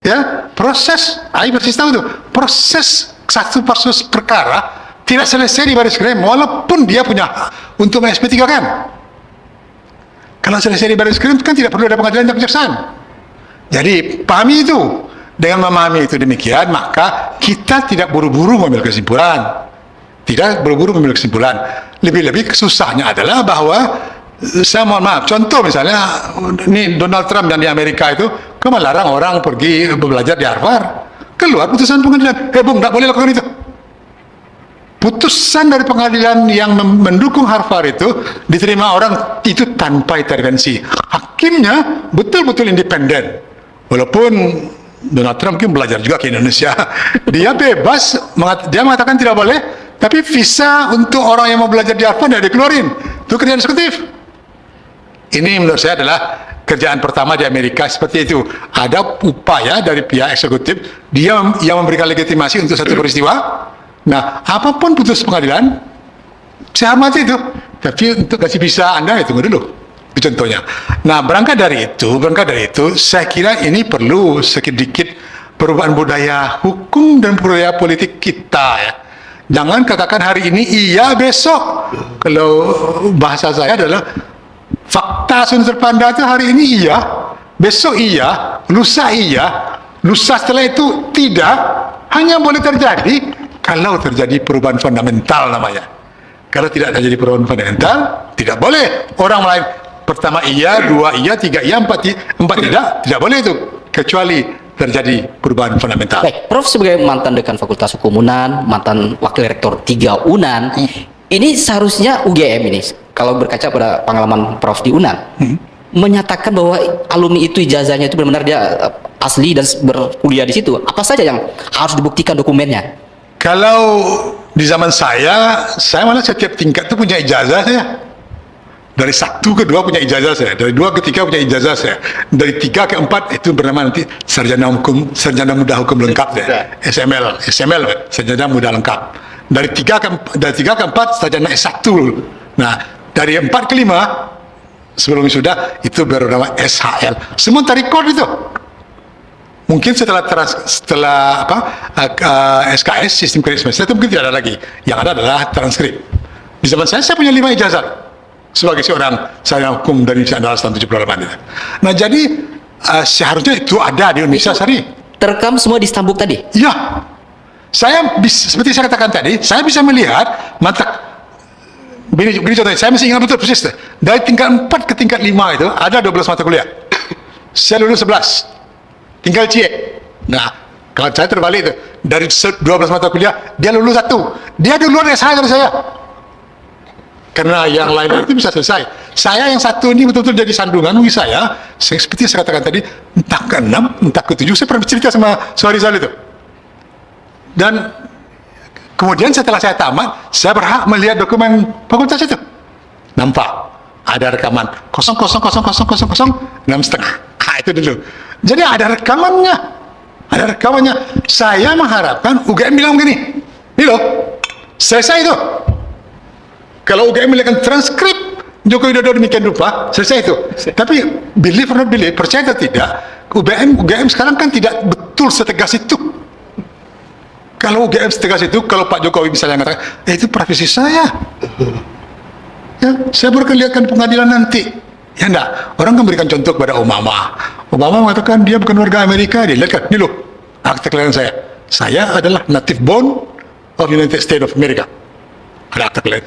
Ya, proses, Ai persis tahu tuh, proses satu proses perkara tidak selesai di baris krim, walaupun dia punya hak untuk SP3 kan. Kalau selesai di baris krim kan tidak perlu ada pengadilan dan kejaksaan. Jadi pahami itu. Dengan memahami itu demikian, maka kita tidak buru-buru mengambil kesimpulan. Tidak buru-buru mengambil kesimpulan. Lebih-lebih susahnya adalah bahwa saya mohon maaf, contoh misalnya ini Donald Trump yang di Amerika itu melarang orang pergi belajar di Harvard, keluar putusan pengadilan, bung, tidak boleh lakukan itu. Putusan dari pengadilan yang mendukung Harvard itu diterima orang itu tanpa intervensi. Hakimnya betul-betul independen, walaupun Donald Trump mungkin belajar juga ke Indonesia. Dia bebas, dia mengatakan tidak boleh, tapi visa untuk orang yang mau belajar di Harvard tidak dikeluarin. Itu kerjaan eksekutif. Ini menurut saya adalah kerjaan pertama di Amerika seperti itu. Ada upaya dari pihak eksekutif, dia yang memberikan legitimasi untuk satu peristiwa. Nah, apapun putus pengadilan, saya hormati itu. Tapi untuk kasih visa Anda, tunggu dulu. Itu contohnya. Nah, berangkat dari itu, saya kira ini perlu sedikit perubahan budaya hukum dan budaya politik kita ya. Jangan katakan hari ini iya, besok. Kalau bahasa saya adalah fakta sumber panda itu hari ini iya, besok iya, lusa iya, lusa setelah itu tidak. Hanya boleh terjadi kalau terjadi perubahan fundamental namanya. Kalau tidak terjadi perubahan fundamental, tidak boleh. Orang lain pertama iya, dua iya, tiga iya, empat tidak boleh itu. Kecuali terjadi perubahan fundamental. Baik, Prof sebagai mantan dekan Fakultas Hukum UNAN, mantan wakil rektor 3 UNAN, ini seharusnya UGM ini, kalau berkaca pada pengalaman Prof di UNAN, menyatakan bahwa alumni itu ijazahnya itu benar-benar dia asli dan berkuliah di situ. Apa saja yang harus dibuktikan dokumennya? Kalau di zaman saya malah setiap tingkat itu punya ijazah saya. Dari 1 ke 2 punya ijazah saya, dari 2 ke 3 punya ijazah saya, dari 3 ke 4 itu bernama nanti sarjana muda hukum lengkap saya, SML, sarjana muda lengkap. Dari 3 ke 4 sarjana S1. Nah, dari 4 ke 5 sebelum sudah itu bernama SHL. Semua terrekod itu. Mungkin setelah SKS sistem kredit semester itu mungkin tidak ada lagi. Yang ada adalah transkrip. Di zaman saya punya 5 ijazah sebagai seorang sarjana hukum dari Indonesia Andalas tahun 78 itu. Nah, jadi seharusnya itu ada di Indonesia sehari. Terekam semua di Stambuk tadi? Ya. Seperti saya katakan tadi, saya bisa melihat begini contohnya, saya masih ingat betul persis. Dari tingkat 4 ke tingkat 5 itu ada 12 mata kuliah. Saya lulus 11. Tinggal cie. Nah, kalau saya terbalik itu, dari 12 mata kuliah, dia lulus 1. Dia duluan SH dari saya. Karena yang lain itu bisa selesai. Saya yang 1 ini betul-betul jadi sandungan bagi saya. Seperti saya katakan tadi, entah ke 6, entah ke 7, saya pernah bercerita sama Suharizal itu. Dan kemudian setelah saya tamat, saya berhak melihat dokumen fakultas itu. Nampak ada rekaman 0,000,0,6,5. Itu dulu. Jadi ada rekamannya. Saya mengharapkan UGM bilang begini, ini loh, selesai itu. Kalau UGM melihat transkrip Joko Widodo demikian rupa, selesai itu. Tapi believe or not believe, percaya atau tidak, UGM sekarang kan tidak betul setegas itu. Kalau UGM setegas itu, kalau Pak Jokowi misalnya mengatakan, itu profesi saya. Ya, saya baru akan lihatkan pengadilan nanti. Ya enggak, orang kan berikan contoh kepada Obama. Obama mengatakan dia bukan warga Amerika, dia lihat kan, ini loh, akta kelahiran saya. Saya adalah native born of United States of America. Ada akta kelahiran.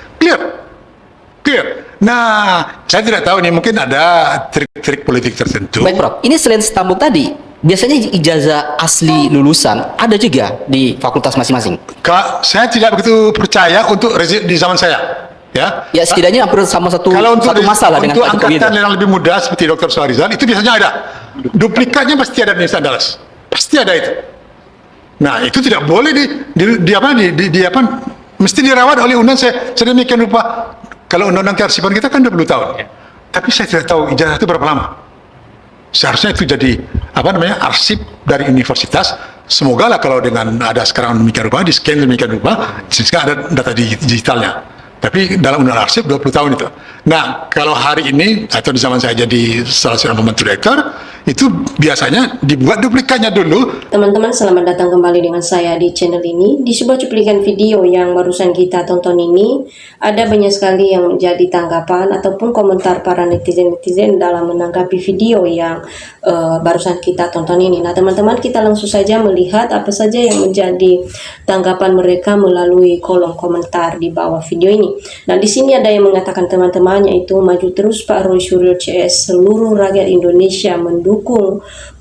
Clear. Nah, saya tidak tahu nih, mungkin ada trik-trik politik tertentu. Baik, Prof. Ini selain Stambuk tadi, biasanya ijazah asli lulusan ada juga di fakultas masing-masing. Saya tidak begitu percaya untuk di zaman saya. Ya, setidaknya hampir sama satu masalah dengan untuk Pak Jokowi. angkatan yang lebih muda seperti Dr. Suharizal itu biasanya ada. Duplikatnya pasti ada di Andalas. Pasti ada itu. Nah, itu tidak boleh mesti dirawat oleh UNAN. Saya demikian rupa. Kalau undang-undang kearsipan kita kan 20 tahun. Tapi saya tidak tahu ijazah itu berapa lama. Seharusnya itu jadi arsip dari universitas. Semoga lah kalau dengan ada sekarang demikian rupa, di scan demikian rupa, sehingga ada data digitalnya. Tapi dalam undang arsip 20 tahun itu. Nah, kalau hari ini atau di zaman saya jadi salah seorang pembantu direktur, itu biasanya dibuat duplikatnya dulu. Teman-teman, selamat datang kembali dengan saya di channel ini. Di sebuah cuplikan video yang barusan kita tonton ini, ada banyak sekali yang menjadi tanggapan ataupun komentar para netizen-netizen dalam menanggapi video yang barusan kita tonton ini. Nah, teman-teman, kita langsung saja melihat apa saja yang menjadi tanggapan mereka melalui kolom komentar di bawah video ini. Nah, di sini ada yang mengatakan teman-teman, yaitu maju terus Pak Roy Suryo CS, seluruh rakyat Indonesia mendukung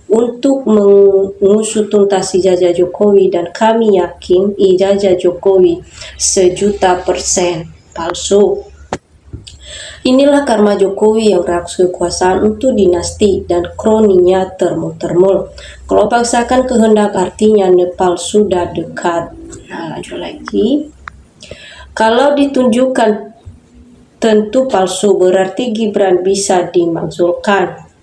untuk mengusut tuntas ijazah Jokowi, dan kami yakin ijazah Jokowi 1.000.000% palsu. Inilah karma Jokowi yang rakus kekuasaan untuk dinasti dan kroninya termul-termul. Kalau paksakan kehendak artinya Nepal sudah dekat. Nah, lanjut lagi. Kalau ditunjukkan tentu palsu, berarti Gibran bisa dimakzulkan.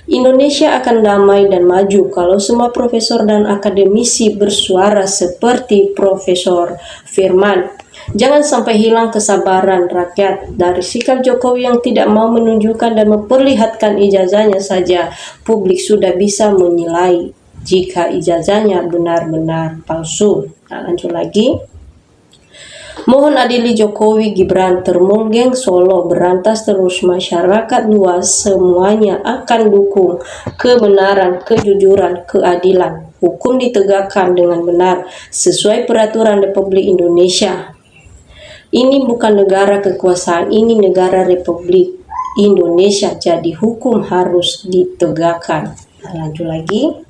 Indonesia akan damai dan maju kalau semua profesor dan akademisi bersuara seperti Profesor Firman. Jangan sampai hilang kesabaran rakyat dari sikap Jokowi yang tidak mau menunjukkan dan memperlihatkan ijazahnya saja. Publik sudah bisa menilai jika ijazahnya benar-benar palsu. Nah, lanjut lagi. Mohon adili Jokowi Gibran, termul geng Solo berantas terus, masyarakat luas semuanya akan dukung kebenaran, kejujuran, keadilan. Hukum ditegakkan dengan benar sesuai peraturan Republik Indonesia. Ini bukan negara kekuasaan, ini negara Republik Indonesia, jadi hukum harus ditegakkan. Nah, lanjut lagi.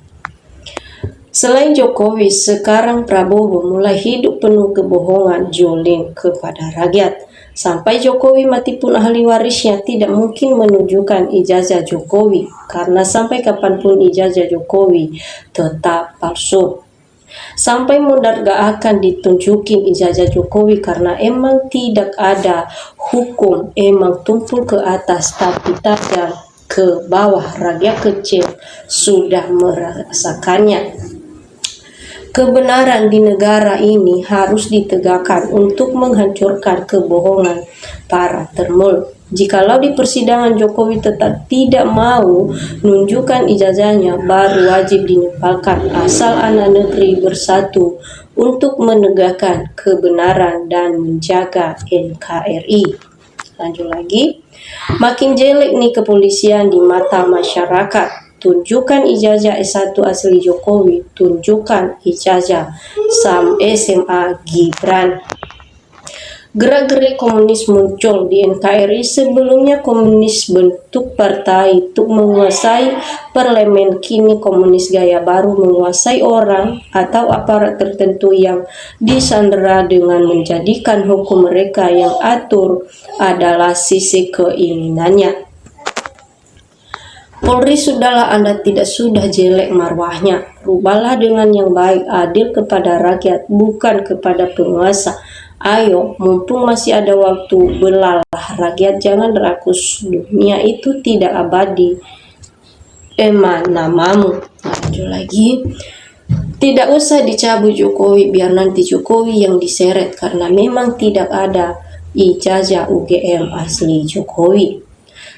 Selain Jokowi, sekarang Prabowo mulai hidup penuh kebohongan, joling kepada rakyat. Sampai Jokowi mati pun ahli warisnya tidak mungkin menunjukkan ijazah Jokowi, karena sampai kapanpun ijazah Jokowi tetap palsu. Sampai modar gak akan ditunjukin ijazah Jokowi karena emang tidak ada hukum, emang tumpul ke atas tapi tajam ke bawah, rakyat kecil sudah merasakannya. Kebenaran di negara ini harus ditegakkan untuk menghancurkan kebohongan para termul. Jikalau di persidangan Jokowi tetap tidak mau nunjukkan ijazahnya, baru wajib dinepalkan, asal anak negeri bersatu untuk menegakkan kebenaran dan menjaga NKRI. Lanjut lagi. Makin jelek nih kepolisian di mata masyarakat. Tunjukkan ijazah S1 asli Jokowi, tunjukkan ijazah SMA Gibran. Gerak-gerik komunis muncul di NKRI. Sebelumnya komunis bentuk partai untuk menguasai parlemen, kini komunis gaya baru menguasai orang atau aparat tertentu yang disandera dengan menjadikan hukum mereka yang atur adalah sisi keinginannya. Polri, sudahlah, Anda tidak sudah jelek marwahnya. Rubahlah dengan yang baik, adil kepada rakyat, bukan kepada penguasa. Ayo, mumpung masih ada waktu, belalah rakyat, jangan rakus. Dunia itu tidak abadi. Eman namamu. Lanjut lagi. Tidak usah dicabut Jokowi, biar nanti Jokowi yang diseret, karena memang tidak ada ijazah UGM asli Jokowi.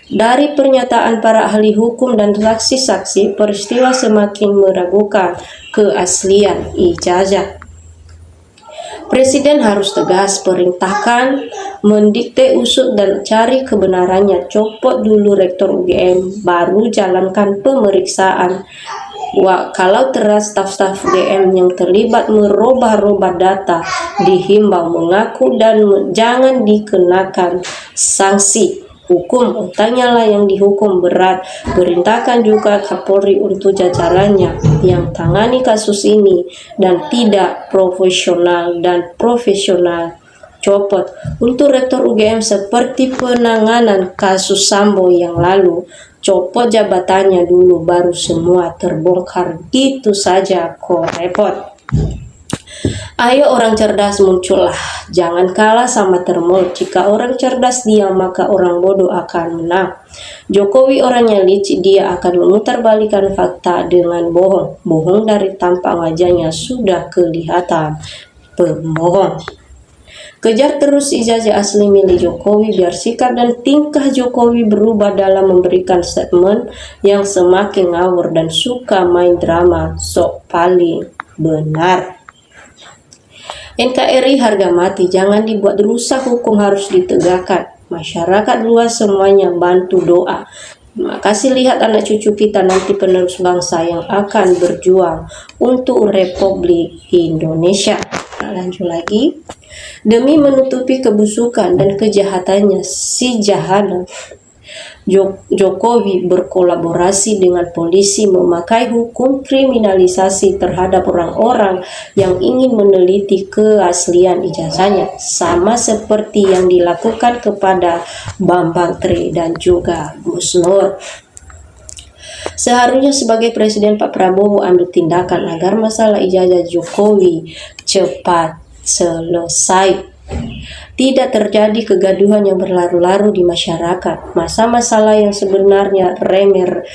Dari pernyataan para ahli hukum dan saksi-saksi, peristiwa semakin meragukan keaslian ijazah. Presiden harus tegas, perintahkan, mendikte, usut dan cari kebenarannya. Copot dulu rektor UGM, baru jalankan pemeriksaan. Kalau teras staf-staf UGM yang terlibat merubah-rubah data, dihimbau mengaku dan jangan dikenakan sanksi hukum. Tanyalah yang dihukum berat. Perintahkan juga Kapolri untuk jajarannya yang tangani kasus ini dan tidak profesional copot. Untuk rektor UGM seperti penanganan kasus Sambo yang lalu, copot jabatannya dulu baru semua terbongkar. Gitu saja kok repot. Ayo orang cerdas muncullah, jangan kalah sama termul. Jika orang cerdas diam, maka orang bodoh akan menang. Jokowi orangnya licik, dia akan memutarbalikan fakta dengan bohong. Bohong dari tampak wajahnya sudah kelihatan pembohong. Kejar terus ijazah asli milik Jokowi biar sikap dan tingkah Jokowi berubah dalam memberikan statement yang semakin ngawur dan suka main drama sok paling benar. NKRI harga mati, jangan dibuat rusak, hukum harus ditegakkan. Masyarakat luas semuanya bantu doa. Terima kasih, lihat anak cucu kita nanti penerus bangsa yang akan berjuang untuk Republik Indonesia. Nah, lanjut lagi. Demi menutupi kebusukan dan kejahatannya si jahanam, Jokowi berkolaborasi dengan polisi memakai hukum kriminalisasi terhadap orang-orang yang ingin meneliti keaslian ijazahnya, sama seperti yang dilakukan kepada Bambang Tri dan juga Gus Nur. Seharusnya sebagai presiden Pak Prabowo ambil tindakan agar masalah ijazah Jokowi cepat selesai. Tidak terjadi kegaduhan yang berlarut-larut di masyarakat. Masalah yang sebenarnya remeh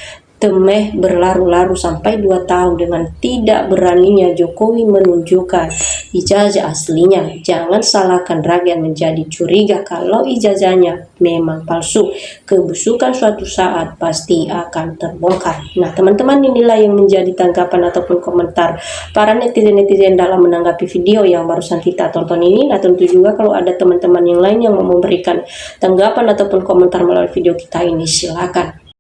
temeh berlarut-larut sampai 2 tahun dengan tidak beraninya Jokowi menunjukkan ijazah aslinya. Jangan salahkan rakyat menjadi curiga kalau ijazahnya memang palsu. Kebusukan suatu saat pasti akan terbongkar. Nah, teman-teman, inilah yang menjadi tanggapan ataupun komentar para netizen-netizen dalam menanggapi video yang barusan kita tonton ini. Nah, tentu juga kalau ada teman-teman yang lain yang mau memberikan tanggapan ataupun komentar melalui video kita ini, silakan.